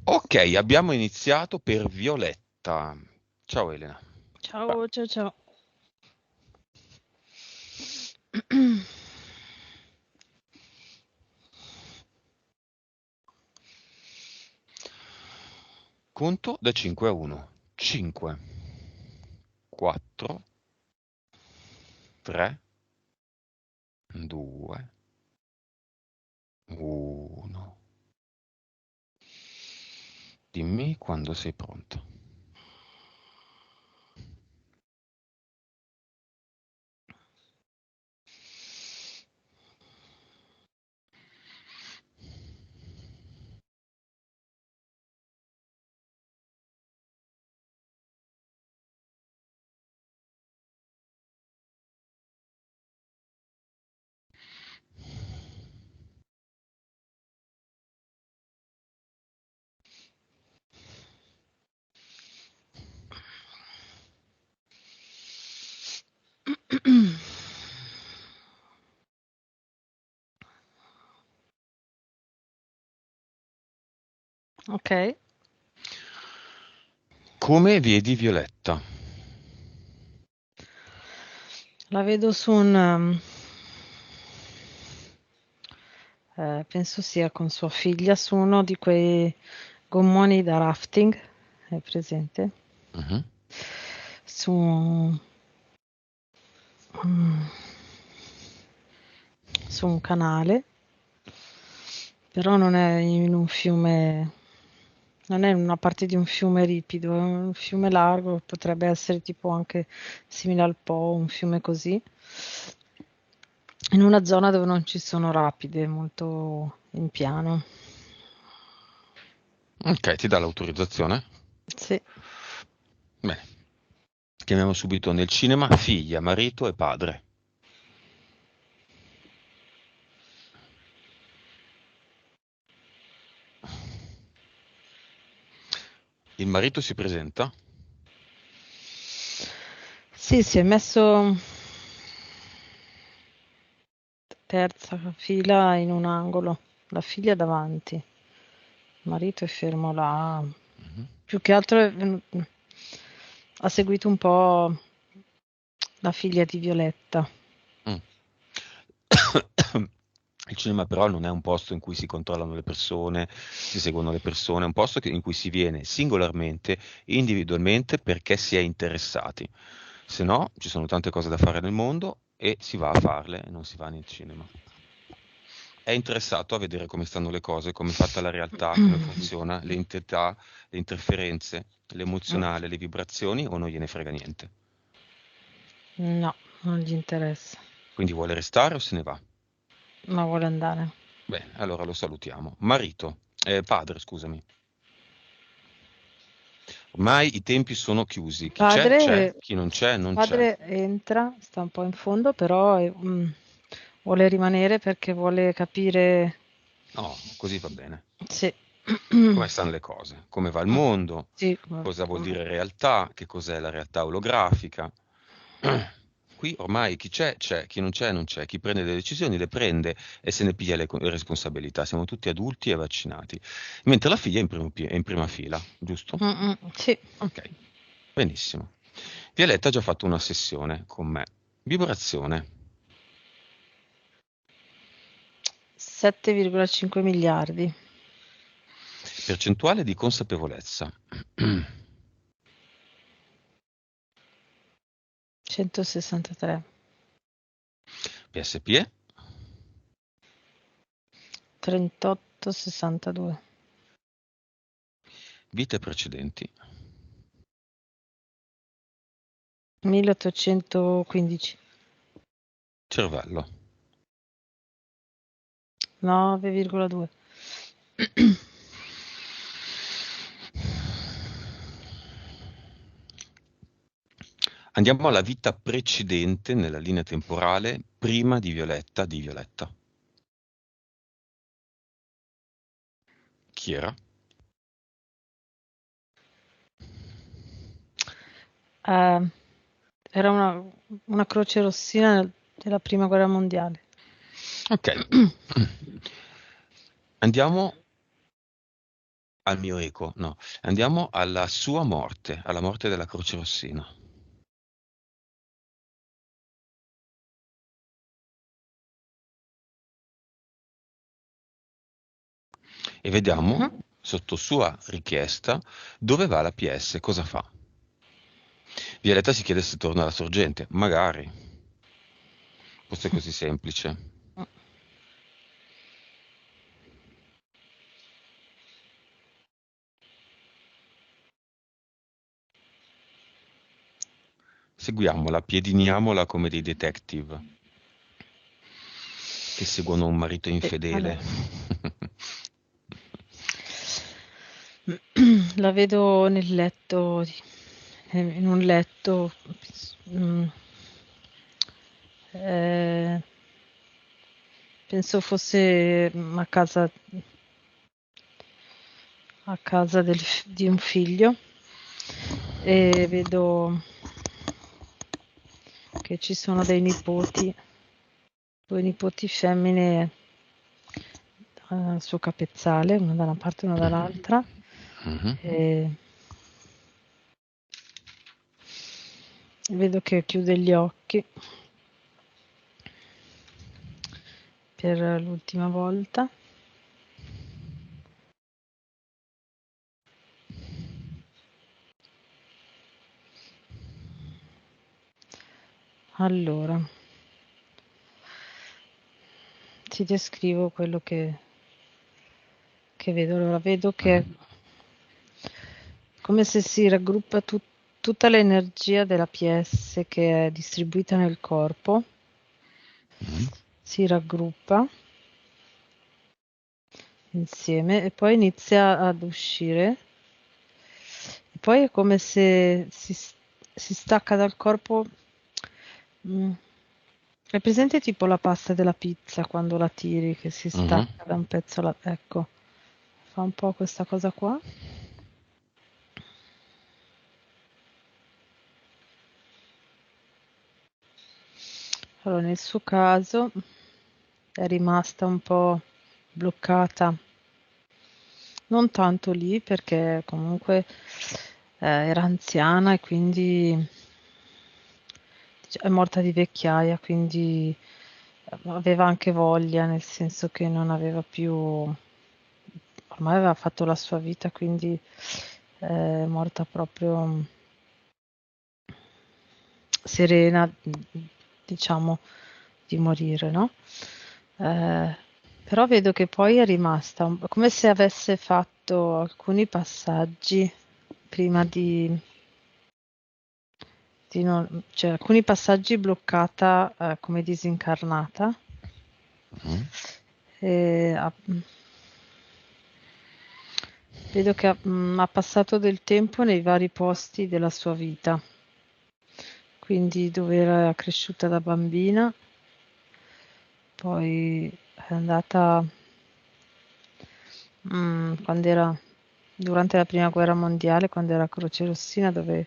Ok, abbiamo iniziato per Violetta. Ciao Elena. Vai. Ciao, ciao, ciao. Conto da 5 a 1. 5, 4, 3, 2, 1. Dimmi quando sei pronto. Ok, Come vedi Violetta? la vedo su penso sia con sua figlia, su uno di quei gommoni da rafting, è presente? Mhm. Su, mm, su un canale, però non è in un fiume, non è in una parte di un fiume ripido, è un fiume largo, potrebbe essere tipo anche simile al Po, un fiume così, in una zona dove non ci sono rapide, molto in piano. Ok, ti dà l'autorizzazione? Sì. Bene. Chiamiamo subito nel cinema figlia, marito e padre. Il marito si presenta? Sì, si è messo terza fila in un angolo, la figlia davanti, il marito è fermo là. Mhm. Più che altro ha seguito un po' la figlia di Violetta. Mm. Il cinema però non è un posto in cui si controllano le persone, si seguono le persone, è un posto in cui si viene singolarmente, individualmente, perché si è interessati. Se no, ci sono tante cose da fare nel mondo e si va a farle e non si va nel cinema. È interessato a vedere come stanno le cose, come è fatta la realtà, come funziona, le entità, le interferenze, l'emozionale, le vibrazioni o non gliene frega niente. No, non gli interessa, Quindi vuole restare o se ne va? ma vuole andare. Bene, allora lo salutiamo. Marito, padre, scusami. Ormai i tempi sono chiusi. Chi c'è, c'è. Padre, Chi non c'è, non c'è. padre entra, sta un po' in fondo, però vuole rimanere perché vuole capire, No, così va bene. sì, Come stanno le cose? Come va il mondo? sì, Cosa vuol dire realtà? Che cos'è la realtà olografica? Qui ormai chi c'è, c'è. Chi non c'è, non c'è. Chi prende delle decisioni le prende e se ne piglia le responsabilità. Siamo tutti adulti e vaccinati. Mentre la figlia è è in prima fila, giusto? sì, Ok, benissimo. Violetta ha già fatto una sessione con me. Vibrazione. 7,5 miliardi, Percentuale di consapevolezza. 163, PSPE. 38,62, Vite precedenti. 1815, Cervello. 9,2. Andiamo alla vita precedente nella linea temporale, prima di Violetta, di Violetta. Chi era? Eh, era una croce rossina della prima guerra mondiale. Ok. Andiamo al mio eco, no, andiamo alla sua morte, alla morte della Croce Rossina. E vediamo, Mhm. sotto sua richiesta, dove va la PS, cosa fa. Violetta si chiede se torna alla sorgente, magari, questo è così semplice. Seguiamola, piediniamola come dei detective che seguono un marito infedele. Allora, la vedo nel letto, in un letto, mm, eh, penso fosse a casa di un figlio, e vedo che ci sono dei nipoti, due nipoti femmine al suo capezzale, una da una parte e una dall'altra. Mhm. E vedo che chiude gli occhi per l'ultima volta. Allora, ti descrivo quello che vedo. Allora, vedo che è Mhm. come se si raggruppa tutta l'energia della PS che è distribuita nel corpo, Mhm. si raggruppa insieme e poi inizia ad uscire. E poi è come se si stacca dal corpo. mm, È presente tipo la pasta della pizza quando la tiri che si Mhm. stacca da un pezzo, ecco, fa un po' questa cosa qua. Allora, nel suo caso è rimasta un po' bloccata, non tanto lì perché comunque era anziana e quindi è morta di vecchiaia, quindi aveva anche voglia, nel senso che non aveva più, ormai aveva fatto la sua vita, quindi è morta proprio serena, diciamo, di morire, no? Eh, Però vedo che poi è rimasta come se avesse fatto alcuni passaggi prima cioè alcuni passaggi bloccata come disincarnata. Mhm. E vedo che ha passato del tempo nei vari posti della sua vita, quindi dove era cresciuta da bambina, poi è andata quando era durante la prima guerra mondiale, quando era a Croce Rossina, dove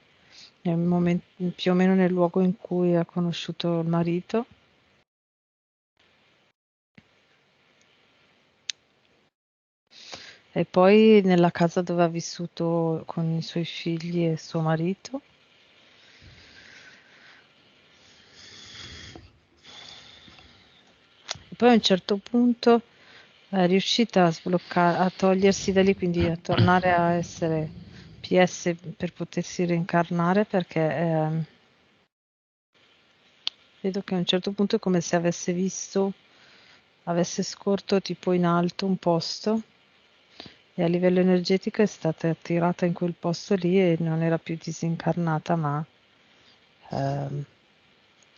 più o meno nel luogo in cui ha conosciuto il marito. E poi nella casa dove ha vissuto con i suoi figli e suo marito. E poi a un certo punto è riuscita a togliersi da lì, quindi a tornare a essere PS per potersi reincarnare, perché vedo che a un certo punto è come se avesse scorto tipo in alto un posto e a livello energetico è stata attirata in quel posto lì e non era più disincarnata, ma ehm,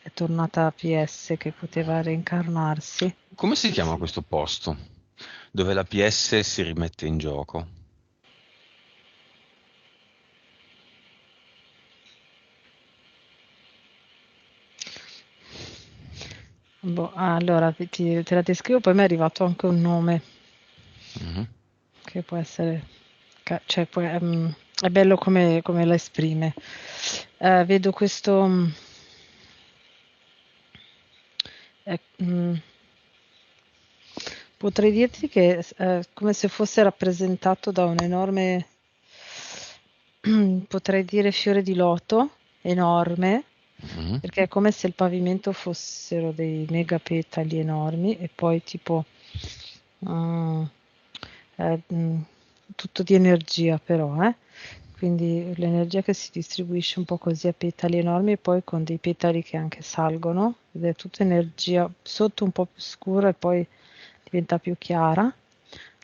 è tornata a PS che poteva reincarnarsi. Come si chiama questo posto dove la PS si rimette in gioco? Boh, allora te la descrivo, poi mi è arrivato anche un nome Mhm. che può essere, cioè è bello come la esprime. Vedo questo, è, Potrei dirti che è come se fosse rappresentato da un enorme, potrei dire fiore di loto, enorme, Mhm. perché è come se il pavimento fossero dei mega petali enormi e poi tipo mm, mm, tutto di energia però, quindi l'energia che si distribuisce un po' così a petali enormi e poi con dei petali che anche salgono ed è tutta energia sotto un po' più scura e poi diventa più chiara,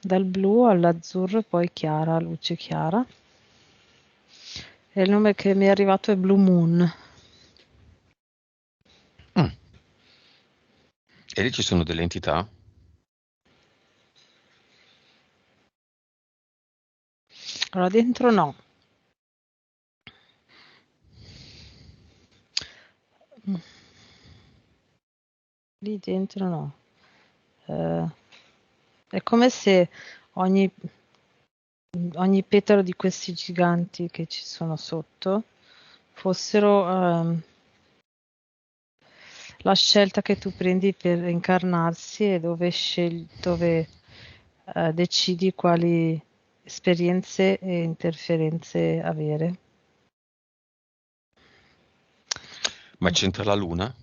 dal blu all'azzurro e poi chiara, luce chiara. E il nome che mi è arrivato è Blue Moon. Mm. E lì ci sono delle entità? Allora dentro no. Mm, lì dentro no. Eh, è come se ogni, ogni petalo di questi giganti che ci sono sotto fossero la scelta che tu prendi per incarnarsi e dove decidi quali esperienze e interferenze avere. Ma c'entra la luna?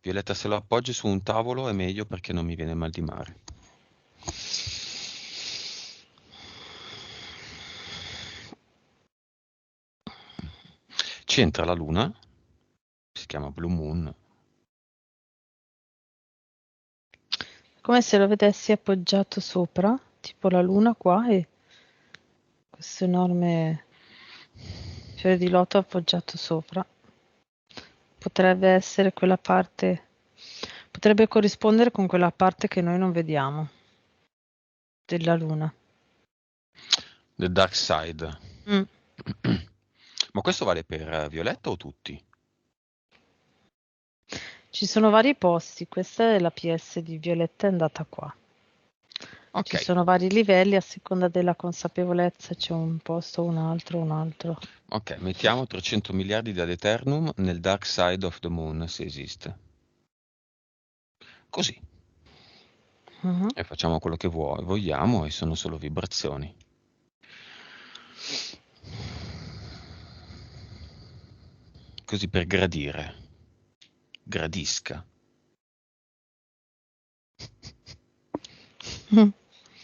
Violetta, se lo appoggi su un tavolo è meglio perché non mi viene mal di mare. C'entra la luna? Si chiama Blue Moon. Come se lo vedessi appoggiato sopra, tipo la luna qua e questo enorme fiore di loto appoggiato sopra. Potrebbe essere quella parte, potrebbe corrispondere con quella parte che noi non vediamo della luna. The Dark Side. Mm. Ma questo vale per Violetta o tutti? Ci sono vari posti, questa è la PS di Violetta è andata qua. Ok, Ci sono vari livelli a seconda della consapevolezza, c'è un posto, un altro, un altro. ok, mettiamo 300 miliardi di ad eternum nel Dark Side of the Moon, se esiste. Così. Mhm. E facciamo quello che vogliamo e sono solo vibrazioni. Così per gradire. Gradisca.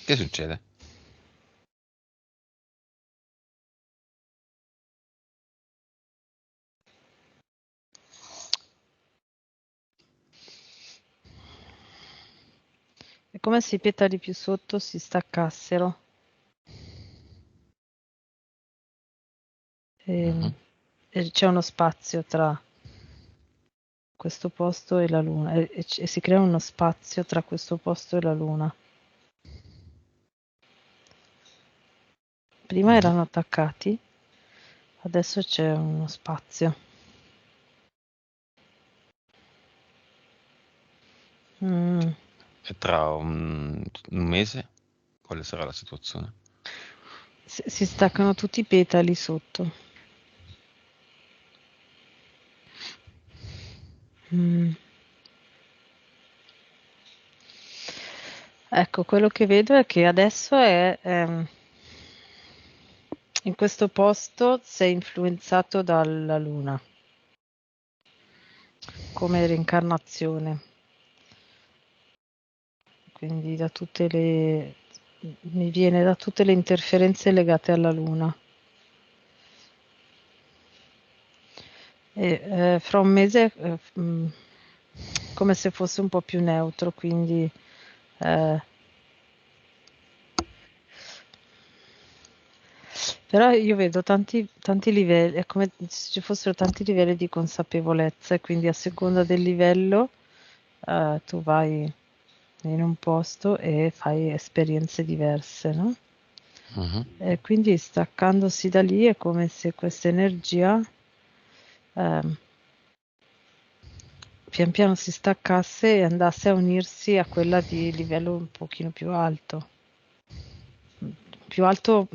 Che succede? È come se i petali più sotto si staccassero Mhm. e c'è uno spazio tra questo posto e la luna e si crea uno spazio tra questo posto e la luna. Prima Mhm. erano attaccati, adesso c'è uno spazio. Mm. E tra un mese, quale sarà la situazione? Si staccano tutti i petali sotto. Mm. Ecco, quello che vedo è che adesso in questo posto sei influenzato dalla luna come reincarnazione, quindi mi viene da tutte le interferenze legate alla luna. E fra un mese come se fosse un po' più neutro, quindi eh, però io vedo tanti livelli, è come se ci fossero tanti livelli di consapevolezza e quindi a seconda del livello tu vai in un posto e fai esperienze diverse, no? Mhm. E quindi staccandosi da lì è come se questa energia ehm, pian piano si staccasse e andasse a unirsi a quella di livello un pochino più alto. Più alto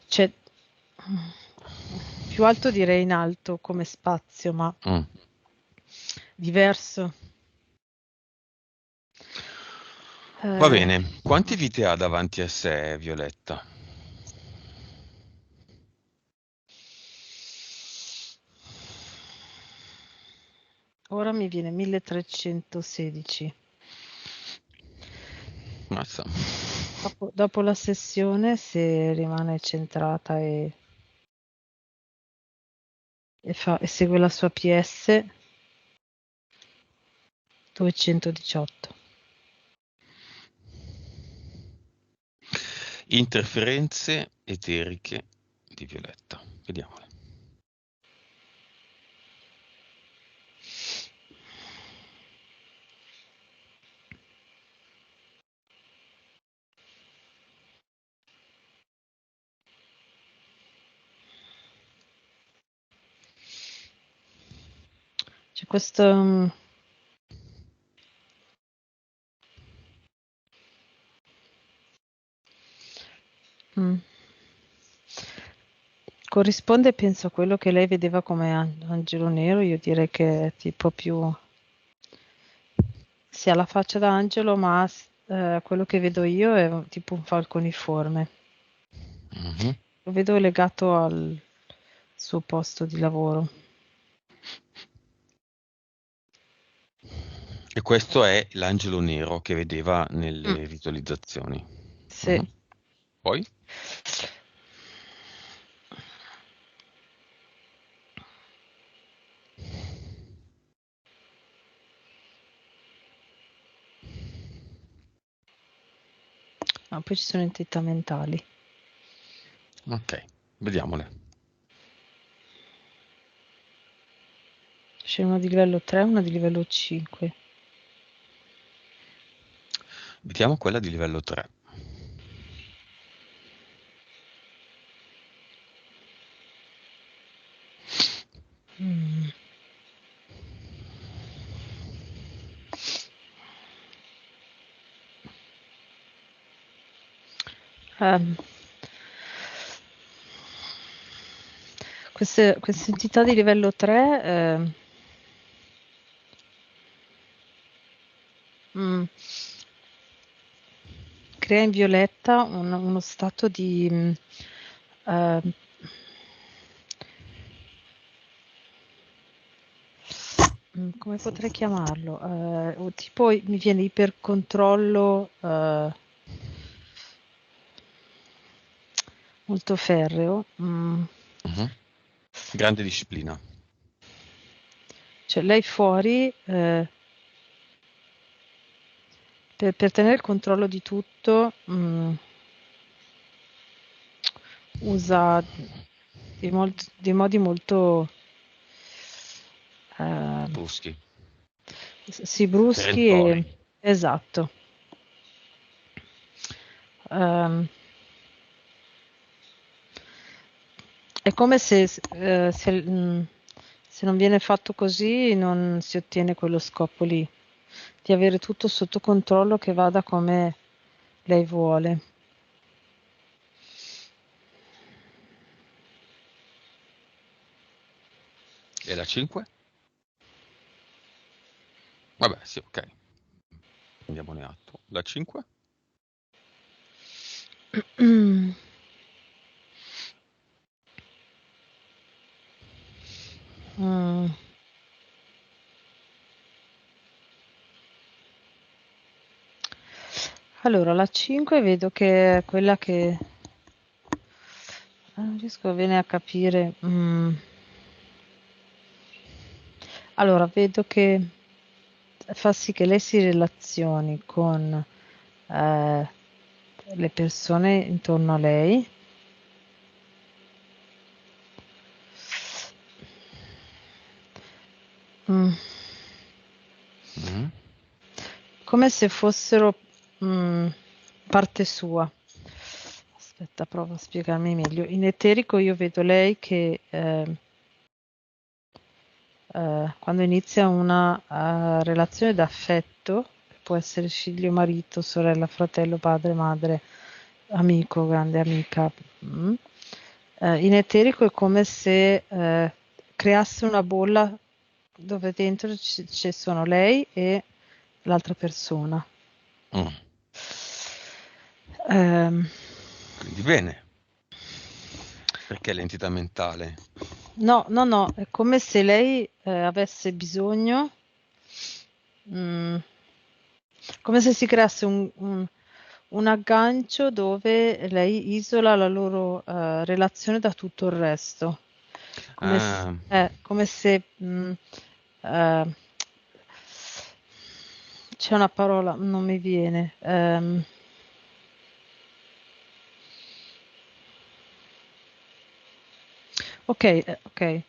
c'è più alto direi in alto come spazio, ma Mm. diverso. Va Eh, bene, quante vite ha davanti a sé Violetta? ora mi viene 1316. Mazza. Dopo la sessione, se rimane centrata e segue la sua PS, 218. Interferenze eteriche di Violetta. Vediamole. C'è questo. Corrisponde, penso, a quello che lei vedeva come angelo nero. Io direi che è tipo più. Si ha la faccia da angelo, ma quello che vedo io è tipo un falconiforme. Mhm. Lo vedo legato al suo posto di lavoro. E questo è l'angelo nero che vedeva Mm, nelle visualizzazioni. sì. Mhm. Poi? Ah, poi ci sono entità mentali. Ok, vediamole. C'è una di livello 3 e una di livello 5. Vediamo quella di livello 3. Mm. Ehm, queste entità di livello 3 crea in Violetta uno stato di eh, come potrei chiamarlo? Tipo mi viene ipercontrollo molto ferreo. Mhm. Grande disciplina. Cioè lei fuori per tenere il controllo di tutto usa dei modi molto eh, Bruschi. sì, bruschi Perentori. e esatto. Ehm, è come se non viene fatto così non si ottiene quello scopo lì, di avere tutto sotto controllo che vada come lei vuole. E la 5? Vabbè, sì, ok. Prendiamone atto. La 5? Mm. Allora, la 5 vedo che è quella che non riesco bene a capire. Allora, vedo che fa sì che lei si relazioni con le persone intorno a lei. Mm, Mhm. come se fossero mm, parte sua. Aspetta, provo a spiegarmi meglio. In eterico io vedo lei che quando inizia una relazione d'affetto, che può essere figlio, marito, sorella, fratello, padre, madre, amico, grande amica, In eterico è come se creasse una bolla dove dentro ci sono lei e l'altra persona. Mm. Ehm, Quindi bene, perché l'entità mentale? no, no, no, è come se lei avesse bisogno, mm, come se si creasse un aggancio dove lei isola la loro relazione da tutto il resto. Ah, Come se eh, c'è una parola, non mi viene. Ok, ok,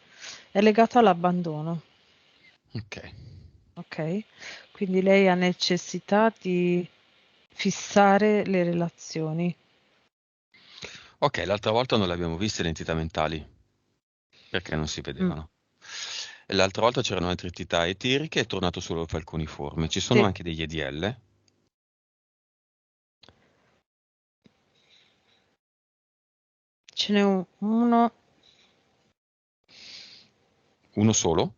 è legato all'abbandono, ok. ok? Quindi lei ha necessità di fissare le relazioni. Ok, l'altra volta non le abbiamo viste le entità mentali, perché non si Mm, vedevano. E l'altra volta c'erano altre entità eteriche, è tornato solo il falconiforme. Ci sono sì, anche degli EDL, ce n'è uno, uno solo.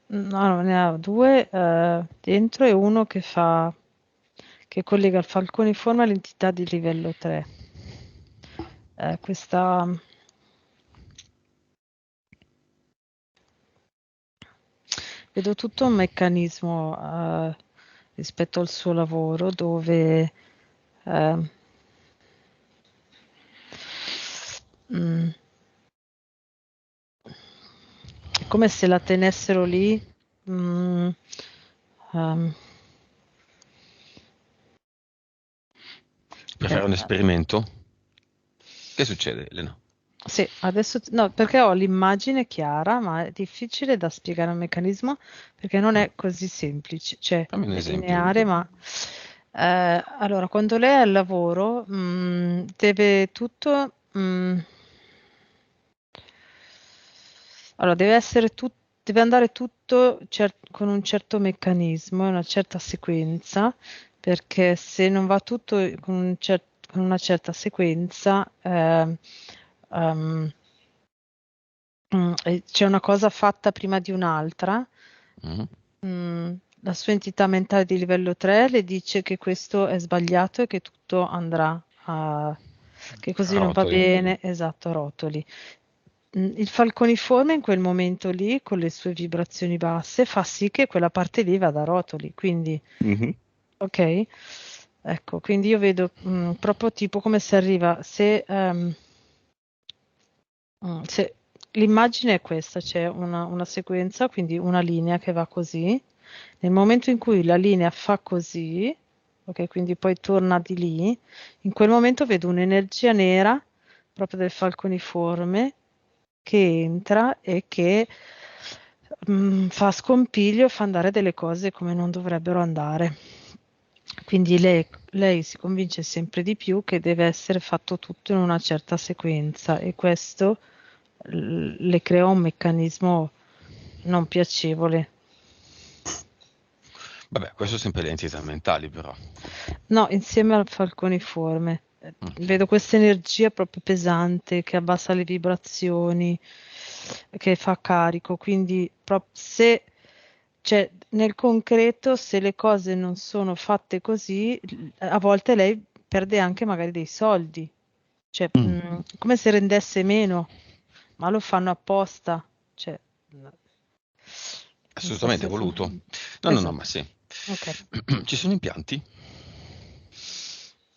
no, ne ha due dentro e uno che collega il falconiforme all'entità di livello 3. Questa vedo tutto un meccanismo rispetto al suo lavoro dove eh, mm, è come se la tenessero lì. mm, ehm, Per fare eh, un esperimento? Che succede, Elena? sì, adesso no, perché ho l'immagine chiara, ma è difficile da spiegare un meccanismo perché non Mm, è così semplice, cioè fammi un è esempio. lineare, ma allora quando lei è al lavoro deve tutto, allora deve essere deve andare tutto con un certo meccanismo e una certa sequenza, perché se non va tutto con una certa sequenza, ehm, e c'è una cosa fatta prima di un'altra. Mm, La sua entità mentale di livello 3 le dice che questo è sbagliato e che tutto andrà che a così non va rotoli. bene, esatto, a rotoli. Il falconiforme in quel momento lì, con le sue vibrazioni basse, fa sì che quella parte lì vada a rotoli. Quindi, Mhm. ok? Ecco, quindi io vedo proprio tipo come se arriva, se l'immagine è questa, c'è una sequenza, quindi una linea che va così. Nel momento in cui la linea fa così, ok, quindi poi torna di lì, in quel momento vedo un'energia nera proprio del falconiforme che entra e che fa scompiglio, fa andare delle cose come non dovrebbero andare. Quindi lei si convince sempre di più che deve essere fatto tutto in una certa sequenza e questo le crea un meccanismo non piacevole. Vabbè, questo sempre le entità mentali, però. No, insieme al falconiforme. Ok. Vedo questa energia proprio pesante che abbassa le vibrazioni, che fa carico, quindi se, cioè, nel concreto, se le cose non sono fatte così, a volte lei perde anche magari dei soldi, cioè, Mm, come se rendesse meno, ma lo fanno apposta, cioè, non so assolutamente se... voluto. No, no, no, ma Esatto, sì. ok. Ci sono impianti?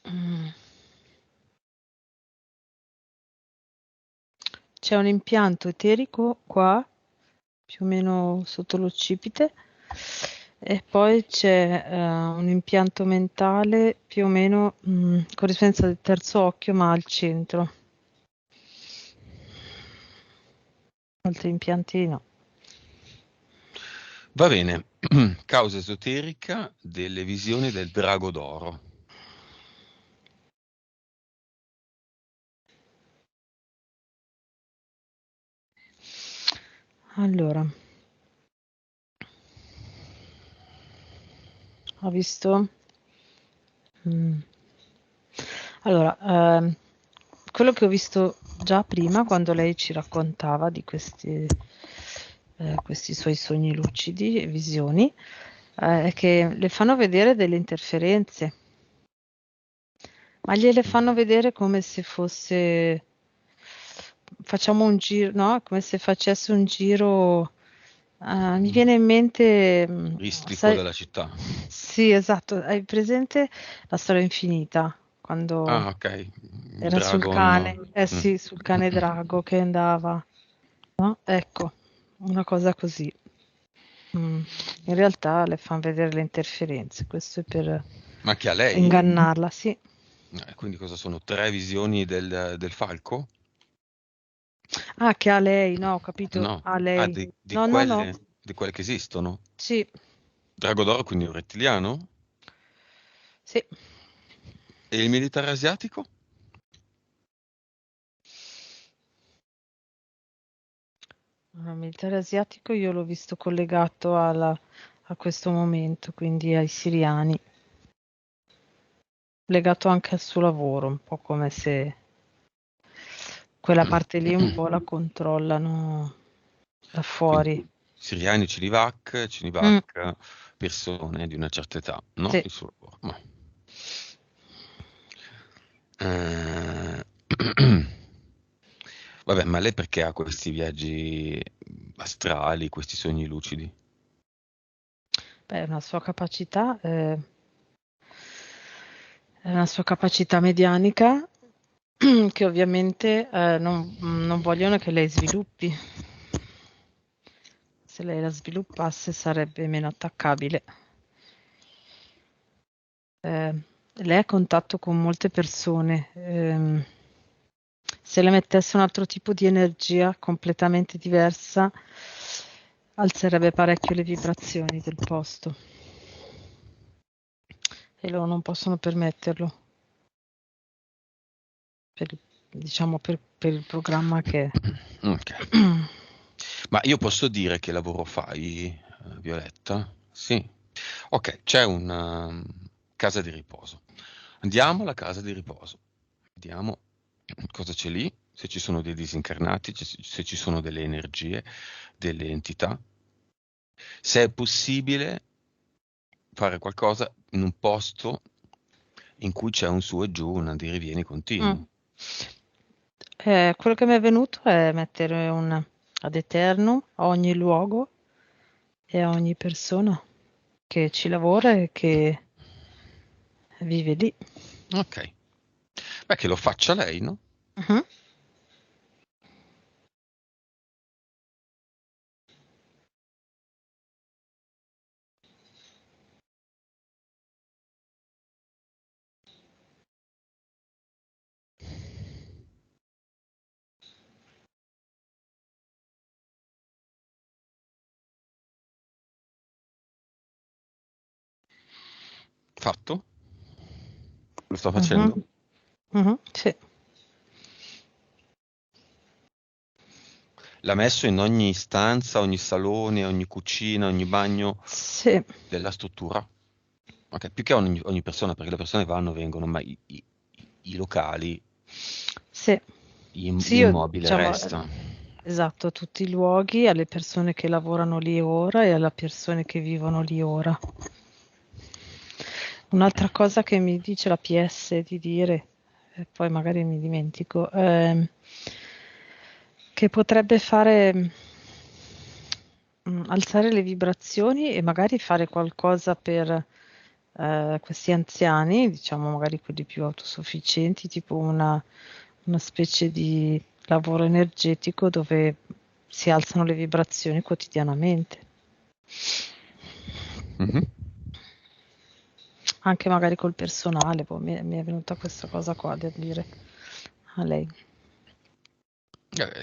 Mm. C'è un impianto eterico qua, più o meno sotto l'occipite, e poi c'è un impianto mentale più o meno corrispondenza del terzo occhio, ma al centro. Altri impianti no. Va bene. Causa esoterica delle visioni del drago d'oro. Allora, ho visto. mm, Allora, quello che ho visto già prima quando lei ci raccontava di questi suoi sogni lucidi e visioni, è che le fanno vedere delle interferenze, ma gliele fanno vedere come se fosse, facciamo un giro, no? Come se facesse un giro. Mi viene in mente, Istrico sai, della città. sì, esatto, hai presente La storia infinita, quando Ah, ok. era sul Dragon. cane, eh sì, sul cane drago che andava, no? Ecco, una cosa così. Mm. In realtà le fanno vedere le interferenze, questo è per Ma che a lei? ingannarla, sì. Quindi cosa sono? Tre visioni del falco? Ah, che ha lei, no, ho capito, No. ha Ah, lei. di No, no, no, quelle che esistono? sì, Drago d'oro, quindi un rettiliano? sì. E il militare asiatico? Il militare asiatico io l'ho visto collegato a questo momento, quindi ai siriani, legato anche al suo lavoro, un po' come se quella parte lì un po' la controllano da Quindi fuori. siriani, Mm, Cinivac, persone di una certa età, no? sì. Il suo lavoro. Ma- Eh, Vabbè, ma lei perché ha questi viaggi astrali, questi sogni lucidi? Beh, è una sua capacità medianica che ovviamente non vogliono che lei sviluppi. Se lei la sviluppasse sarebbe meno attaccabile. Eh, lei ha a contatto con molte persone. Se le mettesse un altro tipo di energia completamente diversa, alzerebbe parecchio le vibrazioni del posto e loro non possono permetterlo, per, diciamo per il programma che è. Ok. Ma io posso dire che lavoro fai, Violetta? Sì. Ok, c'è una casa di riposo. Andiamo alla casa di riposo. Vediamo cosa c'è lì, se ci sono dei disincarnati, se ci sono delle energie, delle entità. Se è possibile fare qualcosa in un posto in cui c'è un su e giù, un andare e rivieni Mm. continuo. Quello che mi è venuto è mettere un ad eternum a ogni luogo e a ogni persona che ci lavora e che vive lì. Ok. Beh, che lo faccia lei, no? Mhm. Fatto? Lo sto facendo? Mhm. Mhm. Sì, L'ha messo in ogni stanza, ogni salone, ogni cucina, ogni bagno sì, della struttura? Ok, più che ogni persona, perché le persone vanno, vengono, ma i locali, sì. Sì, io l'immobile diciamo, resta. esatto, a tutti i luoghi, alle persone che lavorano lì ora e alle persone che vivono lì ora. Un'altra cosa che mi dice la PS di dire, e poi magari mi dimentico, che potrebbe fare alzare le vibrazioni e magari fare qualcosa per questi anziani, diciamo magari quelli più autosufficienti, tipo una specie di lavoro energetico dove si alzano le vibrazioni quotidianamente. Mhm. Anche magari col personale, boh, mi è venuta questa cosa qua da dire a lei.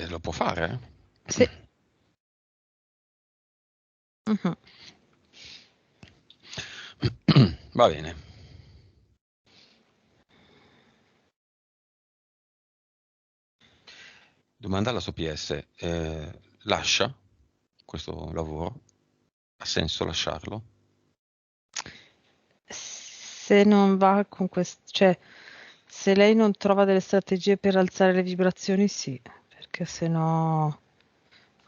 Lo può fare, Sì. Mhm. Va bene. Domanda alla sua PS. Lascia questo lavoro? Ha senso lasciarlo? Se non va con questo, cioè se lei non trova delle strategie per alzare le vibrazioni, sì, perché se no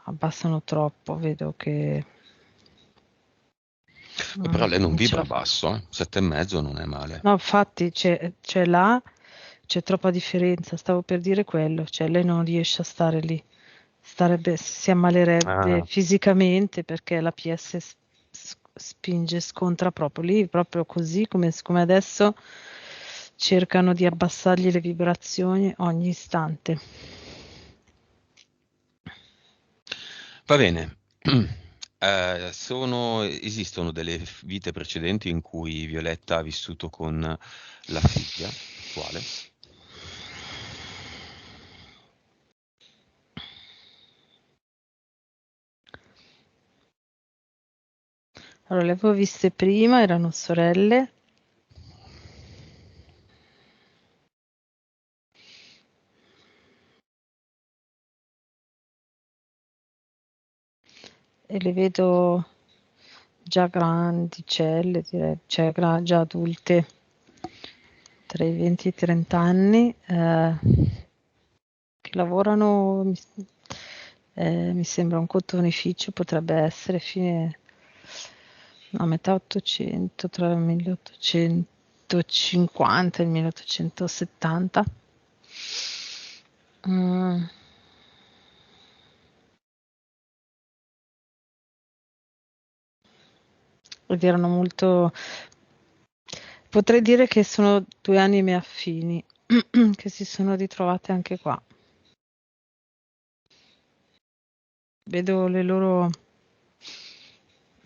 abbassano troppo, vedo che Però lei non non ce vibra la fa. basso, 7,5 non è male. No, infatti c'è là, c'è troppa differenza, stavo per dire quello, cioè lei non riesce a stare lì, si ammalerebbe Ah, fisicamente perché la PS spinge, scontra proprio lì, proprio così come adesso cercano di abbassargli le vibrazioni ogni istante. va bene. Esistono delle vite precedenti in cui Violetta ha vissuto con la figlia attuale? Allora, le avevo viste prima, erano sorelle. E le vedo già grandicelle, direi, cioè già adulte, tra i 20 e i 30 anni, che lavorano, mi sembra un cotonificio, potrebbe essere fine, no, metà 800, tra il 1850 e il 1870. Mm. Ed erano molto, potrei dire che sono due anime affini che si sono ritrovate anche qua. Vedo le loro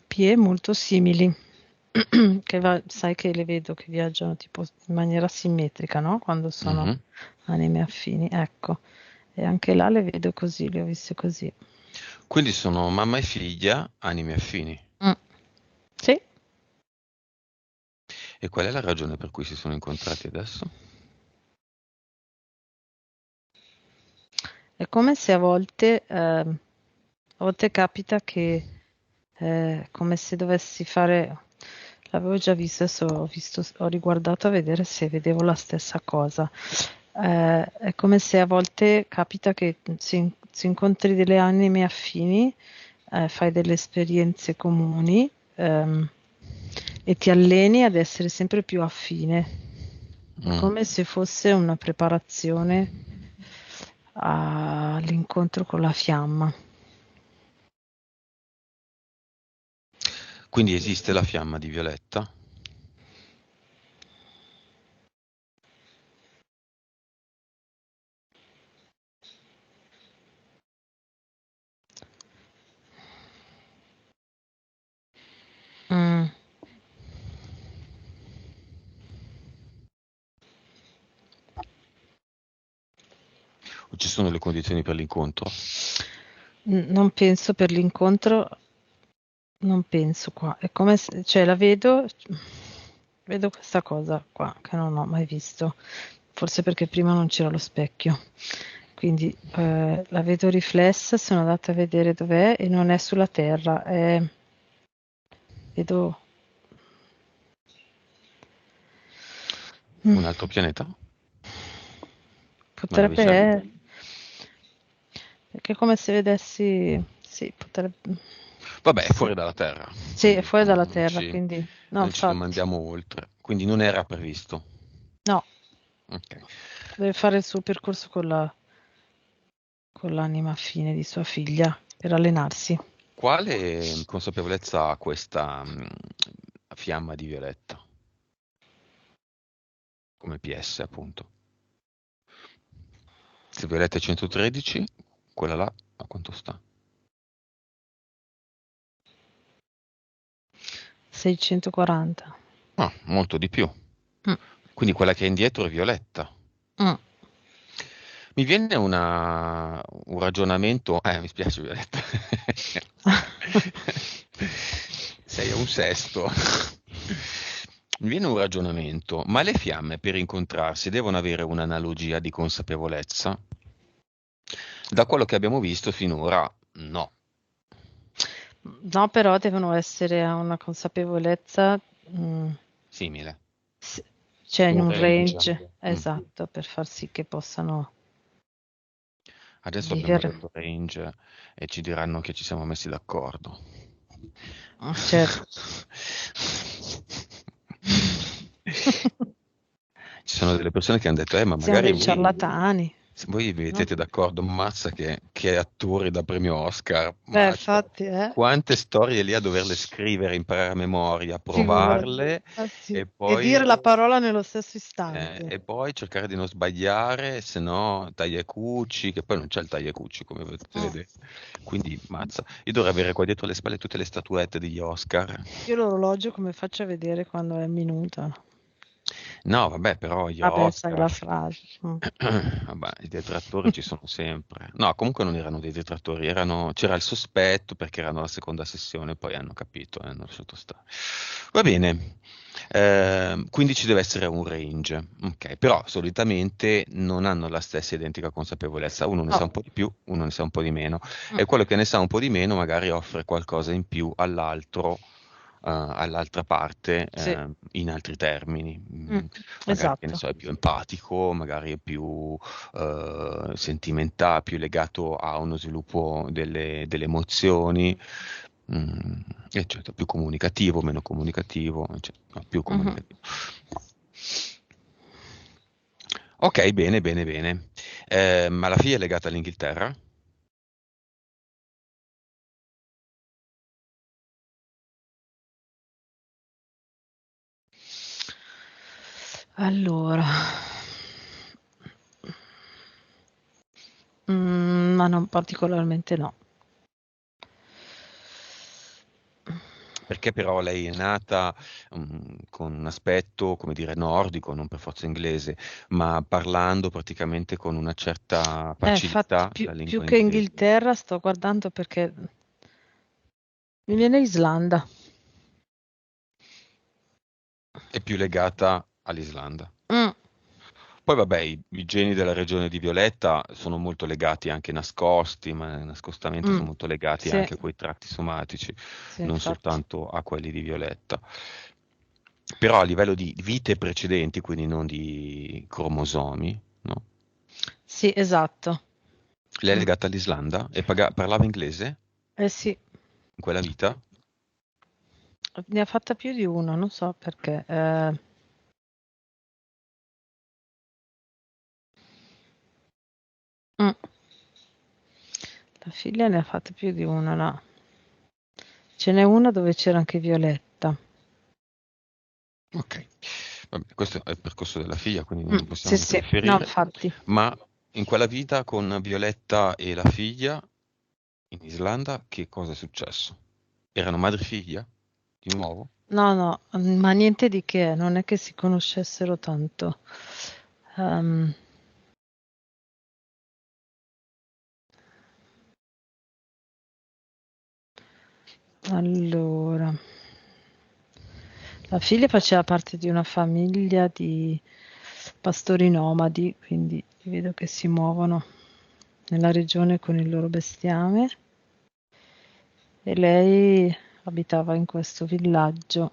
pie molto simili, sai che le vedo che viaggiano tipo in maniera simmetrica, no? Quando sono Mhm. anime affini, ecco. E anche là le vedo così, le ho viste così. Quindi sono mamma e figlia, anime affini. Mm. Sì, E qual è la ragione per cui si sono incontrati adesso? è come se a volte capita che come se dovessi fare, l'avevo già visto, adesso ho riguardato a vedere se vedevo la stessa cosa. È come se a volte capita che si incontri delle anime affini, fai delle esperienze comuni, e ti alleni ad essere sempre più affine. È Mm. come se fosse una preparazione all'incontro con la fiamma. Quindi esiste la fiamma di Violetta? Mm. O ci sono le condizioni per l'incontro? Non penso per l'incontro, non penso qua. È come se, cioè la vedo questa cosa qua che non ho mai visto. Forse perché prima non c'era lo specchio. Quindi la vedo riflessa, sono andata a vedere dov'è e non è sulla terra, vedo. Mm. Un altro pianeta? Una nave Potrebbe, satellite? perché è come se vedessi, sì, potrebbe, Vabbè, è sì, fuori dalla Terra, sì, è quindi fuori dalla non terra, ci, quindi, no, non ci infatti, domandiamo oltre. Quindi non era previsto. no, Ok. deve fare il suo percorso con l'anima fine di sua figlia per allenarsi. Quale consapevolezza ha questa fiamma di Violetta? Come PS, appunto. Se Violetta è 113, quella là a quanto sta? 640. Ah, molto di più. Mm, Quindi quella che è indietro è Violetta. mm. Mi viene un ragionamento, mi spiace Violetta, sei a un sesto. Mi viene un ragionamento, ma le fiamme per incontrarsi devono avere un'analogia di consapevolezza? Da quello che abbiamo visto finora, no. No, però devono essere a una consapevolezza, Simile. s- cioè in un un range, range. esatto, per far sì che possano Adesso abbiamo vivere. detto range e ci diranno che ci siamo messi d'accordo. Certo. Ci sono delle persone che hanno detto, ma Siamo magari dei ciarlatani, se voi vi no? mettete d'accordo, mazza che attori da premio Oscar, ma cioè, Infatti, quante storie lì a doverle scrivere, imparare a memoria, figurati. provarle Ah, sì. e E dire poi, la parola nello stesso istante. e poi cercare di non sbagliare, se no taglia e cuci, che poi non c'è il taglia e cuci come potete Mm. vedere. Quindi, mazza, io dovrei avere qua dietro le spalle tutte le statuette degli Oscar. Io l'orologio come faccio a vedere quando è minuta? No, vabbè, però gli Vabbè, sai la Oscar, frase. vabbè, i detrattori ci sono sempre. No, comunque non erano dei detrattori, c'era il sospetto perché erano alla seconda sessione, poi hanno capito e hanno lasciato stare. Va bene, quindi ci deve essere un range, ok, però solitamente non hanno la stessa identica consapevolezza, uno ne sa No. un po' di più, uno ne sa un po' di meno, Mm. e quello che ne sa un po' di meno magari offre qualcosa in più all'altro all'altra parte Sì. in altri termini. Mm. Magari che ne Esatto. so, è più empatico, magari è più sentimentale, più legato a uno sviluppo delle emozioni, mm, eccetera, più comunicativo, meno comunicativo, eccetera, no, più Mhm. comunicativo. Ok, bene, bene, bene. Ma la figlia è legata all'Inghilterra? Allora, ma non particolarmente no. Perché però lei è nata con un aspetto, come dire, nordico, non per forza inglese, ma parlando praticamente con una certa Infatti facilità più, la più lingua che inglese. Inghilterra sto guardando perché mi viene Islanda. È più legata all'Islanda. Mm, Poi vabbè, i geni della regione di Violetta sono molto legati anche nascosti, ma nascostamente mm. sono molto legati Sì, anche a quei tratti somatici, sì, non infatti. soltanto a quelli di Violetta. Però a livello di vite precedenti, quindi non di cromosomi, no? Sì, esatto. Lei è Mm. legata all'Islanda e parlava inglese Eh sì, in quella vita? ne ha fatta più di una, non so perché. Mm. La figlia ne ha fatte più di una, no. Ce n'è una dove c'era anche Violetta. Ok, vabbè, questo è il percorso della figlia, quindi Mm, non sì, possiamo sì, no, interferire, infatti. ma in quella vita con Violetta e la figlia in Islanda, che cosa è successo? Erano madre e figlia? Di nuovo? No, no, ma niente di che, non è che si conoscessero tanto. Ehm, allora, la figlia faceva parte di una famiglia di pastori nomadi, quindi vedo che si muovono nella regione con il loro bestiame e lei abitava in questo villaggio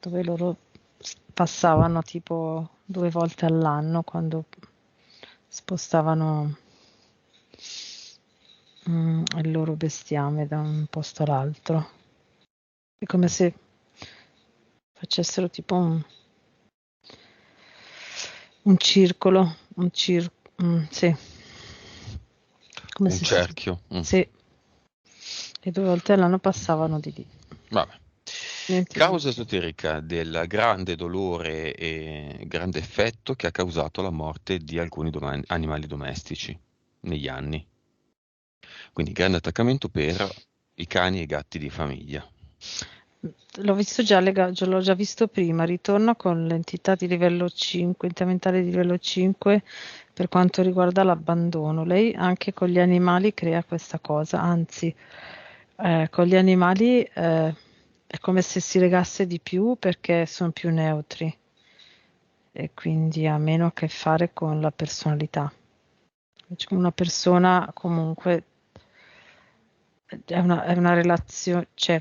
dove loro passavano tipo 2 volte all'anno quando spostavano il loro bestiame da un posto all'altro. È come se facessero tipo un circolo, sì, come Un se si... cerchio? Mm. Sì, e 2 volte all'anno passavano di lì. Vabbè. Niente di Causa che. esoterica del grande dolore e grande effetto che ha causato la morte di alcuni animali domestici negli anni. Quindi grande attaccamento per i cani e i gatti di famiglia. L'ho visto l'ho già visto prima, ritorna con l'entità di livello 5, entità mentale di livello 5 per quanto riguarda l'abbandono. Lei anche con gli animali crea questa cosa, anzi, con gli animali è come se si legasse di più perché sono più neutri e quindi ha meno a che fare con la personalità. Cioè, una persona comunque è una relazione, c'è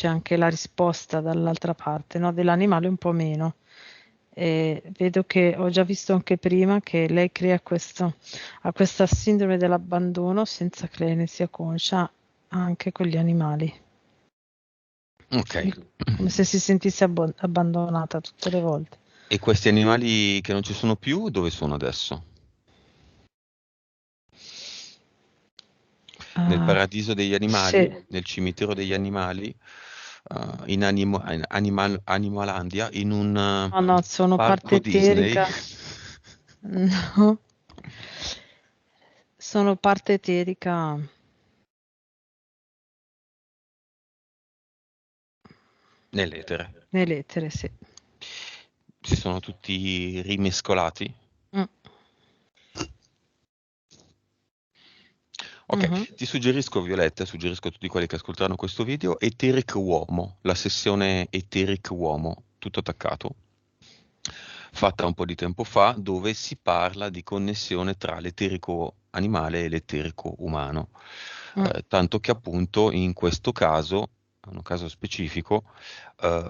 anche la risposta dall'altra parte, no? Dell'animale un po' meno. e vedo che ho già visto anche prima che lei ha questa sindrome dell'abbandono senza che lei ne sia conscia anche con gli animali. Ok. Come se si sentisse abbandonata tutte le volte. E questi animali che non ci sono più, dove sono adesso? Nel paradiso degli animali, Sì. nel cimitero degli animali, in Animalandia, in un No, no, sono parte parco Disney. eterica. No, sono parte eterica. Nell'etere. Nell'etere, sì. Si sono tutti rimescolati. Mm. Mhm. Ok, ti suggerisco, Violetta, suggerisco a tutti quelli che ascolteranno questo video, Eteric Uomo, la sessione Eteric Uomo, tutto attaccato, fatta un po' di tempo fa, dove si parla di connessione tra l'eterico animale e l'eterico umano. Mm. Tanto che appunto in questo caso, in un caso specifico,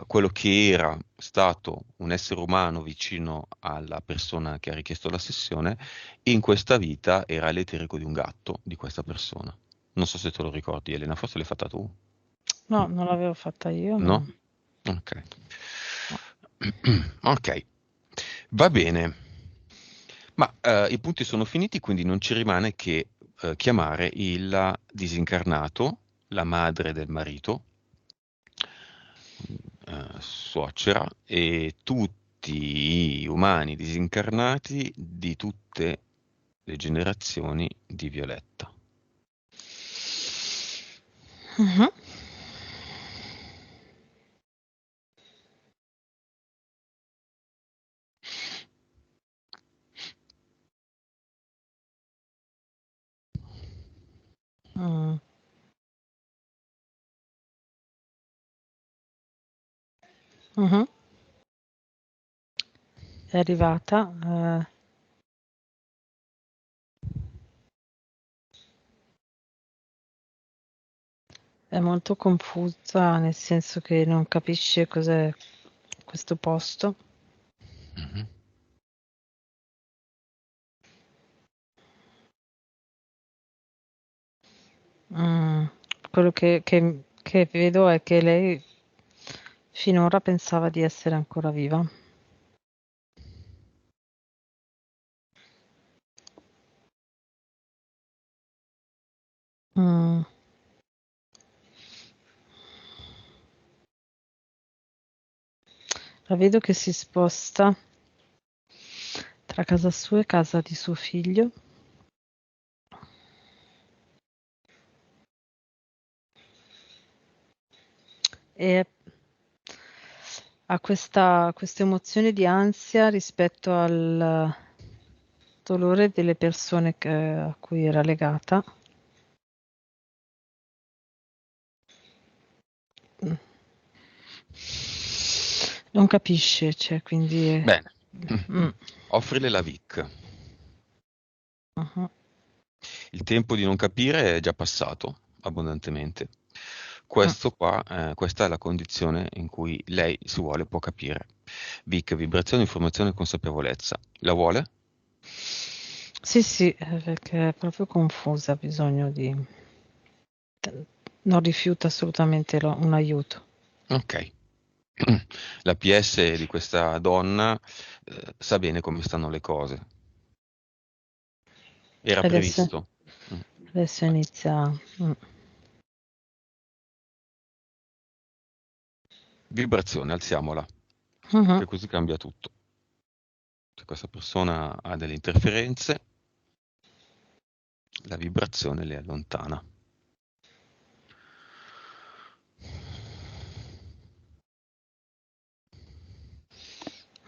quello che era stato un essere umano vicino alla persona che ha richiesto la sessione, in questa vita era l'eterico di un gatto di questa persona. Non so se te lo ricordi, Elena, forse l'hai fatta tu, No, non l'avevo fatta io, no? no. Ok. No. Ok, va bene. Ma i punti sono finiti, quindi non ci rimane che chiamare il disincarnato, la madre del marito, suocera, e tutti i umani disincarnati di tutte le generazioni di Violetta. Mhm. Mm. Mhm. È arrivata. È molto confusa, nel senso che non capisce cos'è questo posto. Mhm. Mm. Quello che vedo è che lei finora pensava di essere ancora viva. Mm. La vedo che si sposta tra casa sua e casa di suo figlio. E ha questa emozione di ansia rispetto al dolore delle persone a cui era legata. Mm. Non capisce, cioè, quindi. Bene, Mm. offrile la Vic. Mhm. Il tempo di non capire è già passato abbondantemente. Mm. Questa è la condizione in cui lei, se vuole, può capire. Vic, vibrazione, informazione e consapevolezza. La vuole? Sì, sì, perché è proprio confusa, ha bisogno di. Non rifiuta assolutamente un aiuto. Ok. La PS di questa donna sa bene come stanno le cose. Era Adesso, previsto. Mm. adesso inizia. Mm. Vibrazione, alziamola, Mhm. che così cambia tutto. Se questa persona ha delle interferenze, la vibrazione le allontana.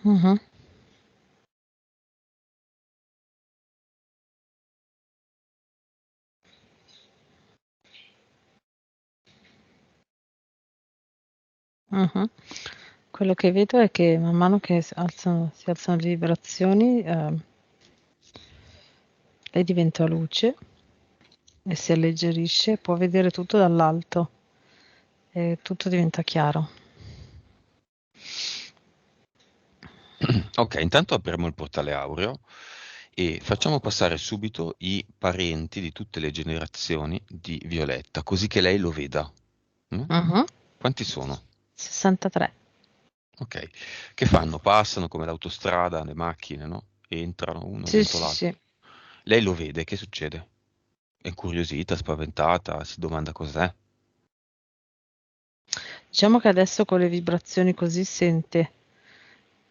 Mhm. Mhm. Quello che vedo è che man mano che si alzano le vibrazioni, lei diventa luce e si alleggerisce, può vedere tutto dall'alto e tutto diventa chiaro. Ok, intanto apriamo il portale aureo e facciamo passare subito i parenti di tutte le generazioni di Violetta, così che lei lo veda. Mm? Mhm. Quanti sono? 63. Ok, che fanno? Passano come l'autostrada, le macchine, no? Entrano uno Sì, dentro sì, l'altro. sì. Lei lo vede, che succede? È incuriosita, spaventata, si domanda cos'è. Diciamo che adesso con le vibrazioni così sente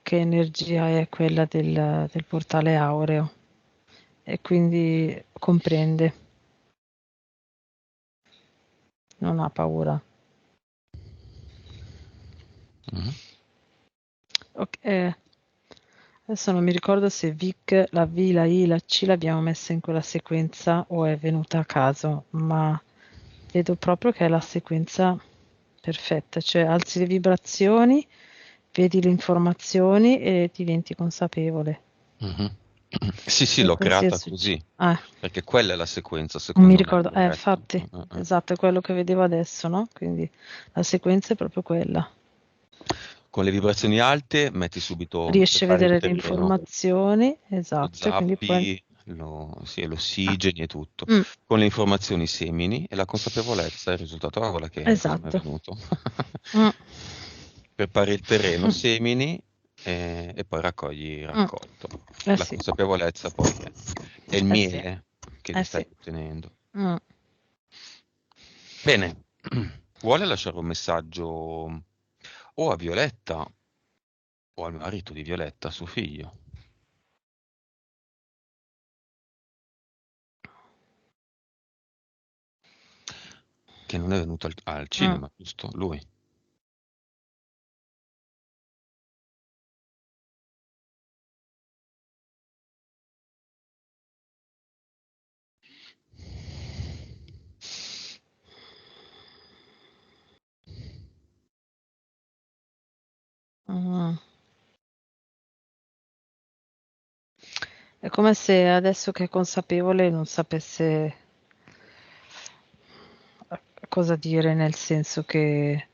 che energia è quella del portale aureo e quindi comprende, non ha paura. Mhm. Ok, adesso non mi ricordo se Vic, la V, la I, la C l'abbiamo messa in quella sequenza o è venuta a caso, ma vedo proprio che è la sequenza perfetta, cioè alzi le vibrazioni, vedi le informazioni e diventi consapevole. Mhm. Sì, sì, E l'ho così è creata successo. così, perché quella è la sequenza, Non mi secondo me, ricordo, corretta. infatti, esatto, è quello che vedevo adesso, no? Quindi la sequenza è proprio quella. Con le vibrazioni alte metti subito, Riesci a prepari il vedere le terreno, informazioni, lo esatto, e quindi poi... zappi, sì, e Ah, l'ossigeni e tutto. mm, Con le informazioni semini e la consapevolezza è il risultato. Ah, guarda che cosa mi è esatto. venuto. Mm, Prepari il terreno, mm, semini e poi raccogli il mm. raccolto. Eh La sì, consapevolezza poi è il eh sì, miele che eh stai sì. ottenendo. Mm. Bene, vuole lasciare un messaggio o a Violetta o al marito di Violetta, suo figlio, che non è venuto al Mm. cinema, giusto? Lui. Mm. È come se adesso che è consapevole non sapesse cosa dire, nel senso che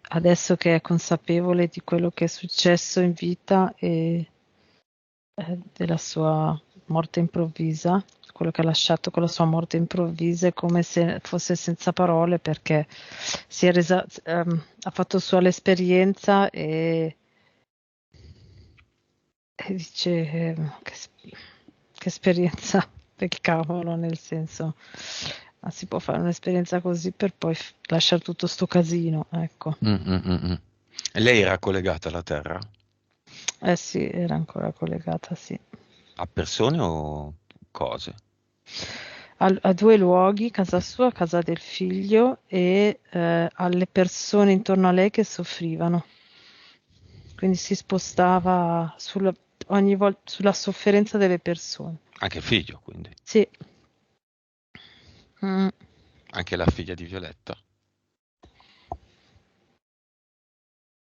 adesso che è consapevole di quello che è successo in vita e della sua morte improvvisa, quello che ha lasciato con la sua morte improvvisa, è come se fosse senza parole perché si è resa, ha fatto sua l'esperienza e dice che esperienza del cavolo, nel senso, ma si può fare un'esperienza così per poi lasciare tutto sto casino, ecco. Mm, mm, mm, mm. E lei era collegata alla Terra? Eh sì, era ancora collegata, sì. A persone o cose? A due luoghi, casa sua, casa del figlio e alle persone intorno a lei che soffrivano. Quindi si spostava ogni volta sulla sofferenza delle persone. Anche il figlio, quindi. Sì. Mm. Anche la figlia di Violetta.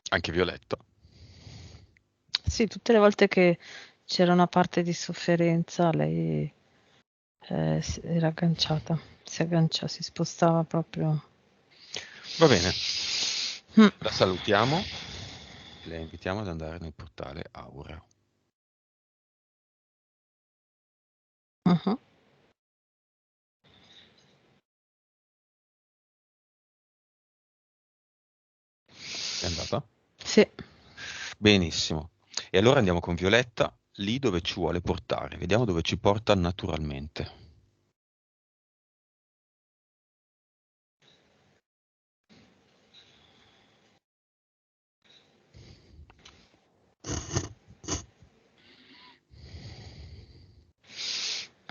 Anche Violetta. Sì, tutte le volte che c'era una parte di sofferenza, lei era agganciata, si spostava proprio. Va bene, Mm. la salutiamo e la invitiamo ad andare nel portale Aureo. Mhm. È andata? Sì. Benissimo. E allora andiamo con Violetta lì dove ci vuole portare. Vediamo dove ci porta naturalmente.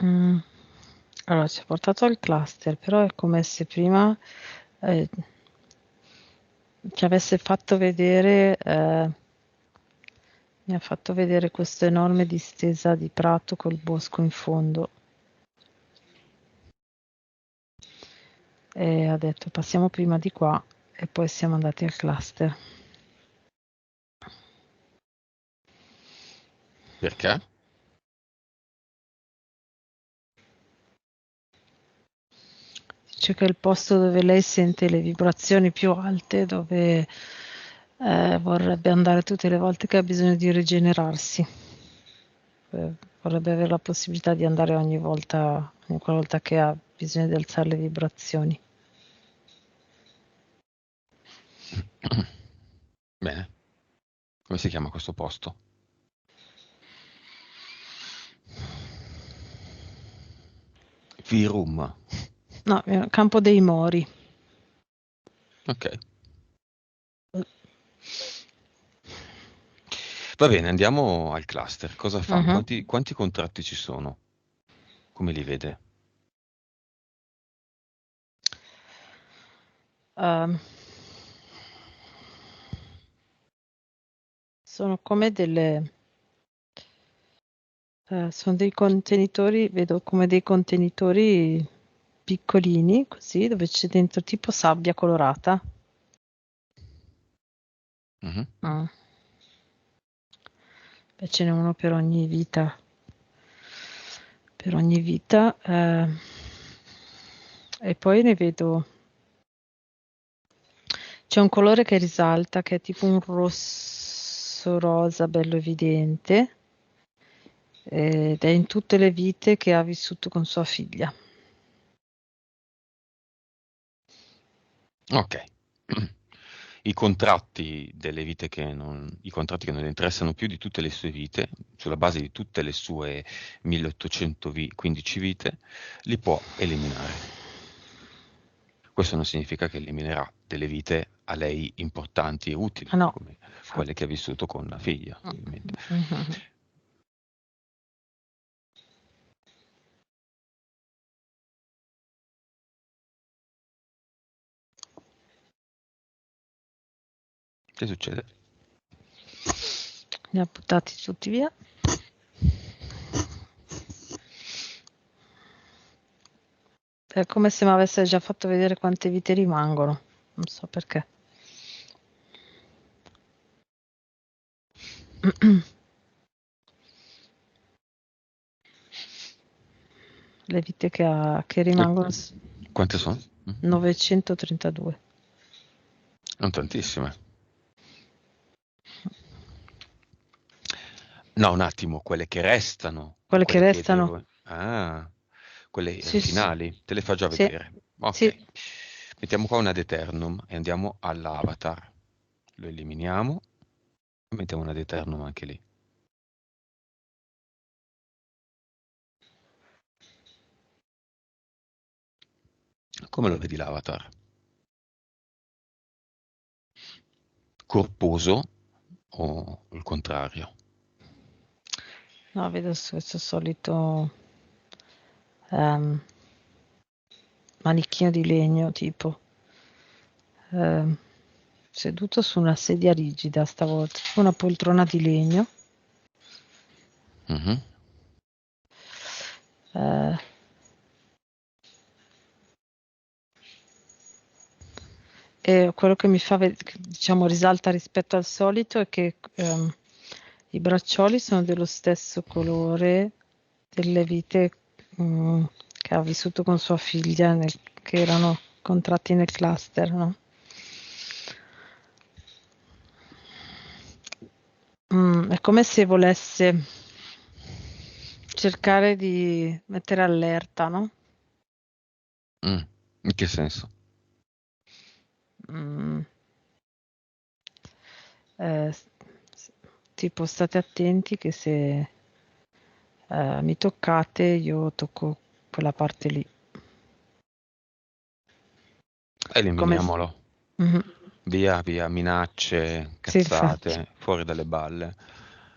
Mm. Allora, ci ha portato al cluster, però è come se prima eh, ci avesse fatto vedere, mi ha fatto vedere questa enorme distesa di prato col bosco in fondo e ha detto passiamo prima di qua e poi siamo andati al cluster. Perché? Dice che è il posto dove lei sente le vibrazioni più alte, dove Vorrebbe andare tutte le volte che ha bisogno di rigenerarsi. Vorrebbe avere la possibilità di andare ogni qualvolta che ha bisogno di alzare le vibrazioni. Bene. Come si chiama questo posto? Virum. No, Campo dei Mori. Ok. Va bene, andiamo al cluster. Cosa fa? Mhm. Quanti contratti ci sono? Come li vede? Sono come sono dei contenitori, vedo come dei contenitori piccolini, così, dove c'è dentro tipo sabbia colorata. Mhm. Mm. Beh, ce n'è uno per ogni vita. Per ogni vita. E poi ne vedo. C'è un colore che risalta, che è tipo un rosso rosa bello evidente. Ed è in tutte le vite che ha vissuto con sua figlia. Ok. I contratti delle vite i contratti che non le interessano più di tutte le sue vite, sulla base di tutte le sue 1815 vite, li può eliminare. Questo non significa che eliminerà delle vite a lei importanti e utili, Ah no, come quelle che infatti. ha vissuto con la figlia, ovviamente. Mhm. Che succede? Li ha buttati tutti via. È come se mi avesse già fatto vedere quante vite rimangono. Non so perché. Le vite che rimangono Quante sono? 932. Non tantissime. No, un attimo, quelle che restano o Quelle che quelle che restano? devo... Ah, quelle Sì, finali, te le fa già sì, vedere. sì. Ok, mettiamo qua un ad eternum e andiamo all'avatar. Lo eliminiamo e mettiamo un ad eternum anche lì. Come lo vedi l'avatar? Corposo o il contrario? No, vedo questo solito ehm, manichino di legno, tipo ehm, seduto su una sedia rigida stavolta, tipo una poltrona di legno. Mhm. Eh, e quello che mi fa, che, diciamo, risalta rispetto al solito è che i braccioli sono dello stesso colore delle vite che ha vissuto con sua figlia, che erano contratti nel cluster, no? È come se volesse cercare di mettere allerta, no? Mm. In che senso? Mm, eh, tipo state attenti che se mi toccate io tocco quella parte lì. Come se... Eliminiamolo. Mhm. Via, via, minacce, Sì, infatti. cazzate, fuori dalle balle.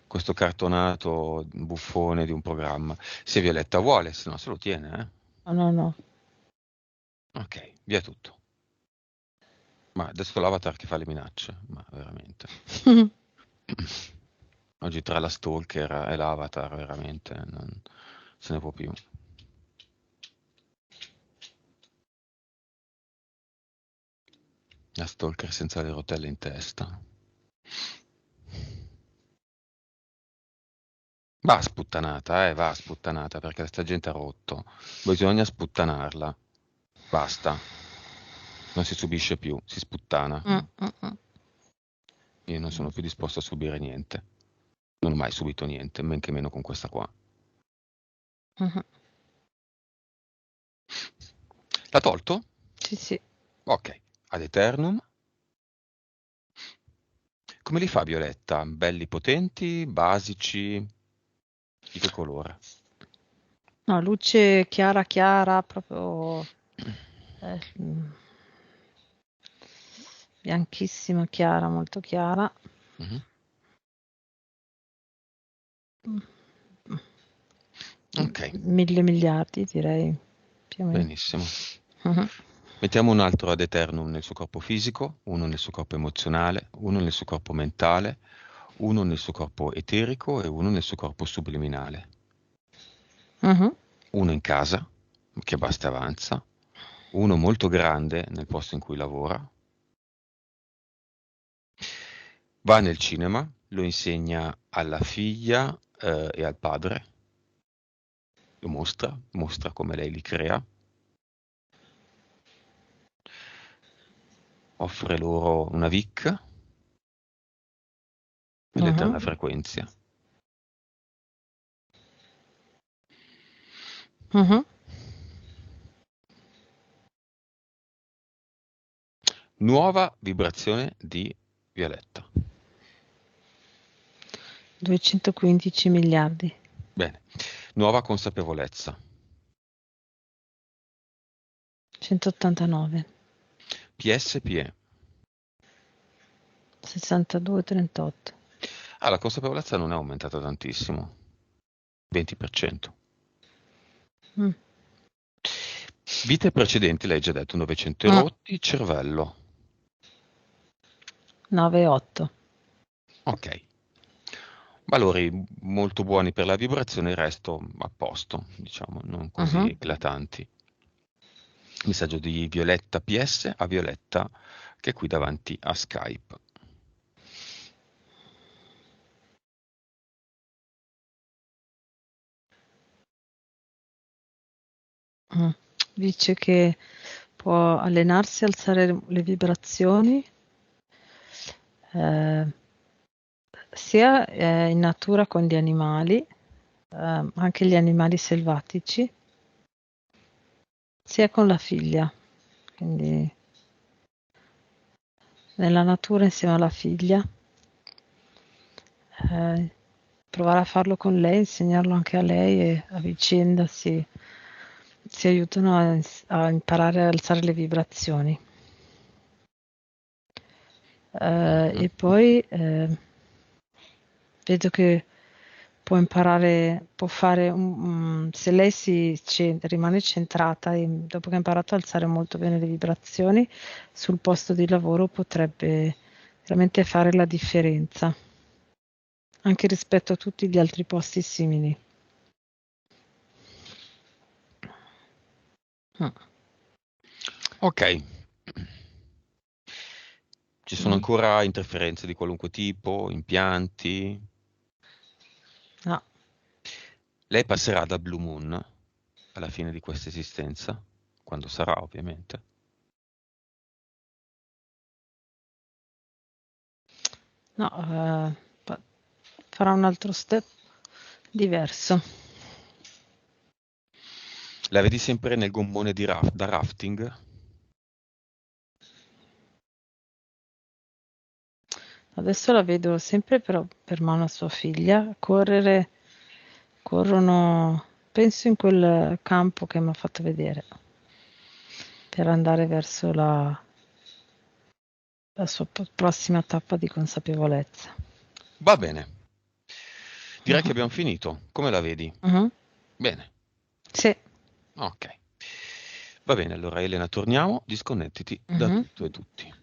Questo cartonato buffone di un programma. Se Violetta vuole, se no se lo tiene, No, no, no. eh? Ok, via tutto. Ma adesso l'avatar che fa le minacce, ma veramente. Oggi tra la stalker e l'avatar, veramente, non se ne può più. La stalker senza le rotelle in testa. Va sputtanata, perché sta gente ha rotto. Bisogna sputtanarla. Basta. Non si subisce più, si sputtana. Mm, mm, mm. Io non sono più disposto a subire niente. Non ho mai subito niente, men che meno con questa qua. Mhm. L'ha tolto? Sì, sì. Ok. Ad eternum. Come li fa Violetta? Belli potenti, basici? Di che colore? No, luce chiara, chiara, proprio bianchissima, chiara, molto chiara. Mhm. Ok, 1000 miliardi, direi, più o meno. benissimo. Mhm. Mettiamo un altro ad eternum nel suo corpo fisico, uno nel suo corpo emozionale, uno nel suo corpo mentale, uno nel suo corpo eterico e uno nel suo corpo subliminale. Mhm. Uno in casa, che basta e avanza, uno molto grande nel posto in cui lavora, va nel cinema, lo insegna alla figlia e al padre, lo mostra come lei li crea, offre loro una VIC Mhm. dell'eterna frequenza. Mhm. Nuova vibrazione di Violetta. 215 miliardi. Bene. Nuova consapevolezza. 189. PSPE. 62,38. Ah, la consapevolezza non è aumentata tantissimo. 20%. Mm. Vite precedenti, lei ha già detto 900 Mm. erotti, cervello. 9,8. Ok. Valori molto buoni per la vibrazione, il resto a posto, diciamo, non così Mhm. eclatanti. Messaggio di Violetta PS a Violetta che è qui davanti a Skype. Mm. Dice che può allenarsi, alzare le vibrazioni, eh, sia in natura con gli animali, anche gli animali selvatici, sia con la figlia, quindi nella natura insieme alla figlia, provare a farlo con lei, insegnarlo anche a lei e a vicenda si aiutano a imparare a alzare le vibrazioni. E poi vedo che può imparare, può fare, se lei rimane centrata e dopo che ha imparato a alzare molto bene le vibrazioni, sul posto di lavoro potrebbe veramente fare la differenza, anche rispetto a tutti gli altri posti simili. Mm. Ok. Ci sono Mm. ancora interferenze di qualunque tipo, impianti? No. Lei passerà da Blue Moon alla fine di questa esistenza, quando sarà ovviamente. No, farà un altro step diverso. La vedi sempre nel gommone da rafting? Adesso la vedo sempre però per mano a sua figlia corrono, penso in quel campo che mi ha fatto vedere, per andare verso la sua prossima tappa di consapevolezza. Va bene. Direi che Mhm. abbiamo finito. Come la vedi? Mhm. Bene. Sì. Ok. Va bene, allora Elena, torniamo. Disconnettiti da Mhm. tutto e tutti.